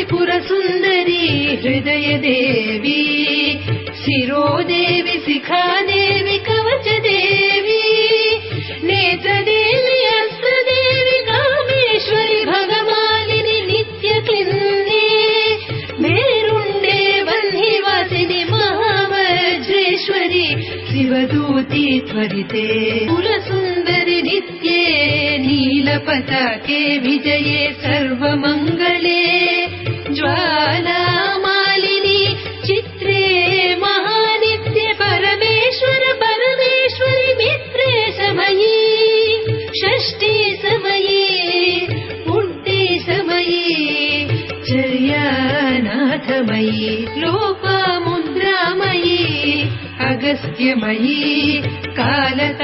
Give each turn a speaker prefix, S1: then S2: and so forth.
S1: त्रिपुरसुन्दरी हृदयदेवी शिरोदेवी शिखादेवी कवचदेवी नेत्रदेवी अस्त्रदेवी कामेश्वरी भगमालिनी नित्यक्लिन्नी मेरुण्डे वह्निवासिनी महावज्रेश्वरी शिवदूती त्वरिते पुरसुन्दरि नित्ये नीलपताके विजये सर्वमङ्गले ज्वालामालिनी चित्रे महानित्ये परमेश्वर परमेश्वरि मित्रे समयी षष्ठी समयी पुण्ये समयी चर्यानाथमयी लोपामुद्रामयी अगस्त्यमयी कालक